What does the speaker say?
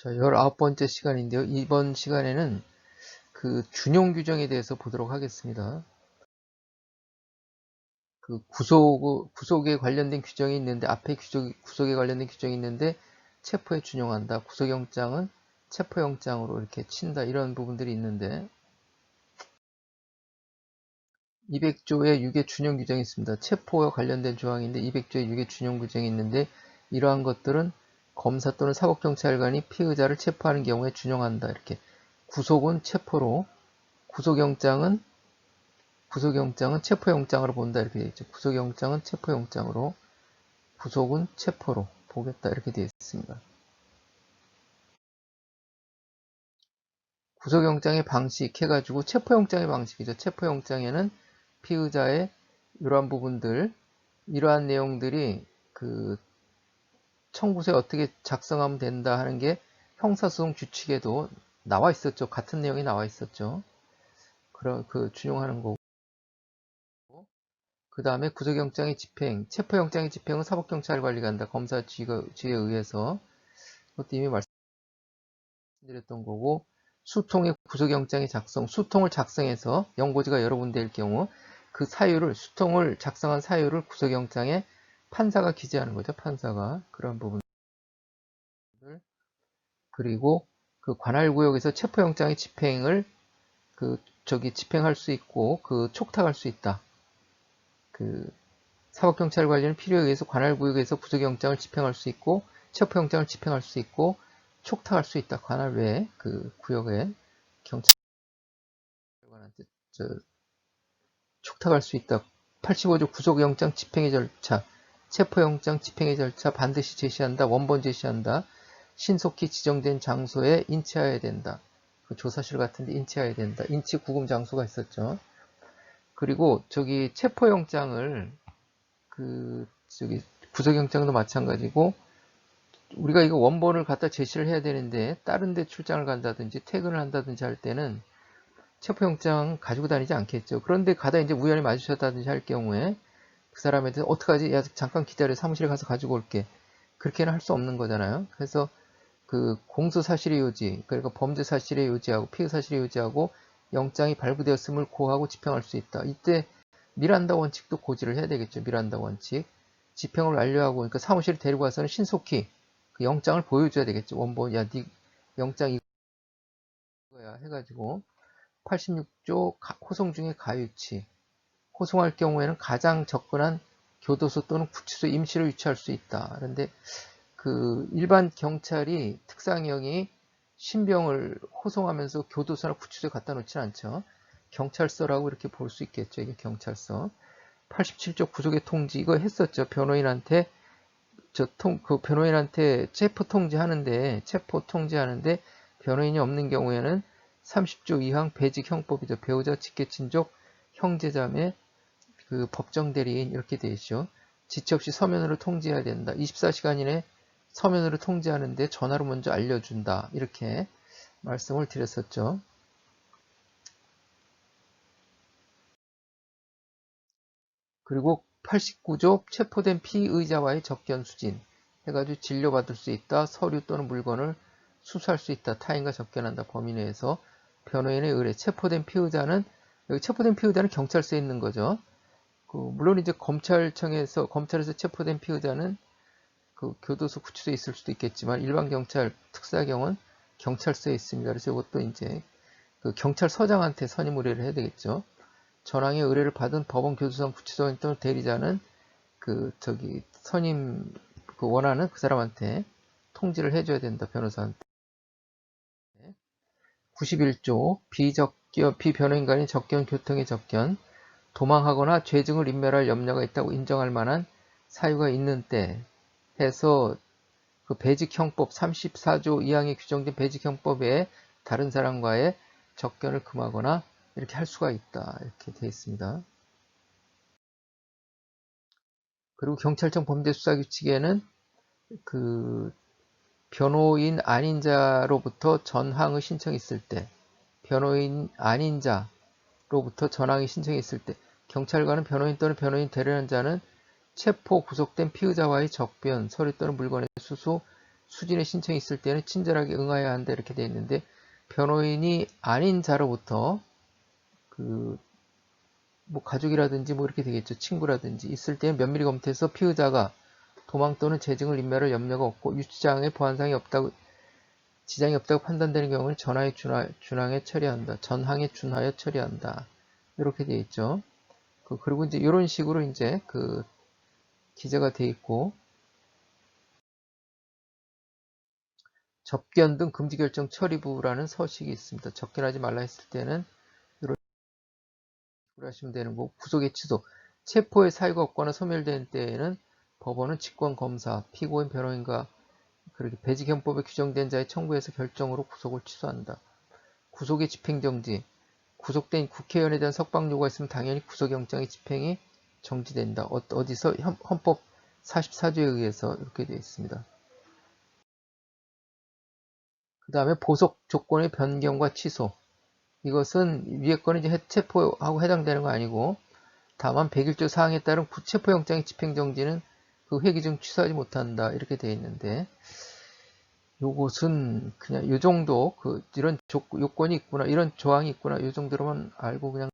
자, 19번째 시간인데요. 이번 시간에는 그 준용 규정에 대해서 보도록 하겠습니다. 그 구속에 관련된 규정이 있는데, 앞에 구속에 관련된 규정이 있는데, 체포에 준용한다. 구속영장은 체포영장으로 이렇게 친다. 이런 부분들이 있는데, 200조의 6의 준용 규정이 있습니다. 체포와 관련된 조항인데, 200조의 6의 준용 규정이 있는데, 이러한 것들은 검사 또는 사법경찰관이 피의자를 체포하는 경우에 준용한다. 이렇게. 구속은 체포로, 구속영장은 체포영장으로 본다. 이렇게 되어 있죠. 구속영장은 체포영장으로, 구속은 체포로 보겠다. 이렇게 되어 있습니다. 구속영장의 방식 해가지고 체포영장의 방식이죠. 체포영장에는 피의자의 이러한 부분들, 이러한 내용들이 그 청구서에 어떻게 작성하면 된다 하는 게 형사소송 규칙에도 나와 있었죠. 같은 내용이 나와 있었죠. 그런 그 준용하는 거고. 그 다음에 구속영장의 집행, 체포영장의 집행은 사법경찰 관리가 한다. 검사 지휘에 의해서. 그것도 이미 말씀드렸던 거고, 수통의 구속영장의 작성, 수통을 작성해서 연고지가 여러 군데일 경우 그 사유를, 수통을 작성한 사유를 구속영장에 판사가 기재하는 거죠. 판사가. 그런 부분들. 그리고 그 관할구역에서 체포영장의 집행을 집행할 수 있고, 촉탁할 수 있다. 사법경찰 관리는 필요에 의해서 관할구역에서 구속영장을 집행할 수 있고, 체포영장을 집행할 수 있고, 촉탁할 수 있다. 관할 외에 그 구역에 경찰관한테 촉탁할 수 있다. 85조 구속영장 집행의 절차, 체포영장 집행의 절차 반드시 제시한다. 원본 제시한다. 신속히 지정된 장소에 인치하여야 된다. 그 조사실 같은데 인치해야 된다. 인치 구금 장소가 있었죠. 그리고 체포영장을 구속영장도 마찬가지고, 우리가 이거 원본을 갖다 제시를 해야 되는데 다른 데 출장을 간다든지 퇴근을 한다든지 할 때는 체포영장 가지고 다니지 않겠죠. 그런데 가다 이제 우연히 마주쳤다든지 할 경우에 그 사람한테 어떡하지? 야, 잠깐 기다려. 사무실에 가서 가지고 올게. 그렇게는 할 수 없는 거잖아요. 그래서 그 공소 사실의 요지, 그러니까 범죄 사실의 요지하고 피의 사실의 요지하고 영장이 발부되었음을 고하고 집행할 수 있다. 이때 미란다 원칙도 고지를 해야 되겠죠. 미란다 원칙. 집행을 완료하고, 그러니까 사무실에 데리고 와서는 신속히 그 영장을 보여줘야 되겠죠. 원본, 야, 네 영장 이거야 해가지고. 86조 호송 중에 가유치. 호송할 경우에는 가장 접근한 교도소 또는 구치소 임시로 유치할 수 있다. 그런데 그 일반 경찰이 특상형이 신병을 호송하면서 교도소나 구치소에 갖다 놓지는 않죠. 경찰서라고 이렇게 볼 수 있겠죠. 이게 경찰서. 87조 구속의 통지 이거 했었죠. 변호인한테 변호인한테 체포 통지하는데 변호인이 없는 경우에는 30조 2항 배직 형법이죠. 배우자, 직계, 친족, 형제자매, 그 법정 대리인 이렇게 돼 있죠. 지체 없이 서면으로 통지해야 된다. 24시간 이내 서면으로 통지하는데 전화로 먼저 알려준다. 이렇게 말씀을 드렸었죠. 그리고 89조 체포된 피의자와의 접견 수진 해가지고 진료받을 수 있다. 서류 또는 물건을 수수할 수 있다. 타인과 접견한다. 범위 내에서 변호인의 의뢰. 체포된 피의자는 경찰서에 있는 거죠. 물론 이제 검찰에서 체포된 피의자는 그 교도소 구치소에 있을 수도 있겠지만 일반 경찰 특사경은 경찰서에 있습니다. 그래서 이것도 이제 그 경찰서장한테 선임 의뢰를 해야 되겠죠. 전항의 의뢰를 받은 법원, 교도소, 구치소 또는 대리자는 선임 원하는 그 사람한테 통지를 해줘야 된다. 변호사한테. 91조 비변호인 간의 접견, 교통의 접견, 도망하거나 죄증을 인멸할 염려가 있다고 인정할 만한 사유가 있는 때 해서 그 배직형법 34조 2항에 규정된 배직형법에 다른 사람과의 접견을 금하거나 이렇게 할 수가 있다. 이렇게 되어 있습니다. 그리고 경찰청 범죄수사규칙에는 그 변호인 아닌 자로부터 전항의 신청이 있을 때, 변호인 아닌 자로부터 전항의 신청이 있을 때, 경찰관은 변호인 또는 변호인 대리하는 자는 체포 구속된 피의자와의 접견, 서류 또는 물건의 수수, 수진의 신청이 있을 때는 친절하게 응하여야 한다 이렇게 되어 있는데 변호인이 아닌 자로부터 그 뭐 가족이라든지 뭐 이렇게 되겠죠. 친구라든지 있을 때는 면밀히 검토해서 피의자가 도망 또는 재증을 인멸할 염려가 없고 유치장에 보안상이 없다고 지장이 없다고 판단되는 경우는 준항에 처리한다. 전항에 준하여 처리한다. 이렇게 되어 있죠. 그리고 이제 이런 식으로 이제 그 기재가 되어 있고 접견 등 금지결정 처리부라는 서식이 있습니다. 접견하지 말라 했을 때는 이런 식으로 하시면 되는 거고 구속의 취소, 체포의 사유가 없거나 소멸된 때에는 법원은 직권검사, 피고인 변호인과 그렇게 배직형법에 규정된 자의 청구에서 결정으로 구속을 취소한다. 구속의 집행정지, 구속된 국회의원에 대한 석방 요구가 있으면 당연히 구속영장의 집행이 정지된다. 어디서? 헌법 44조에 의해서 이렇게 되어 있습니다. 그 다음에 보석 조건의 변경과 취소. 이것은 위에 거는 이제 체포하고 해당되는 거 아니고 다만 101조 사항에 따른 체포영장의 집행정지는 그 회기 중 취소하지 못한다. 이렇게 되어 있는데 요것은 그냥 요 정도 이런 요건이 있구나 이런 조항이 있구나 요 정도로만 알고 그냥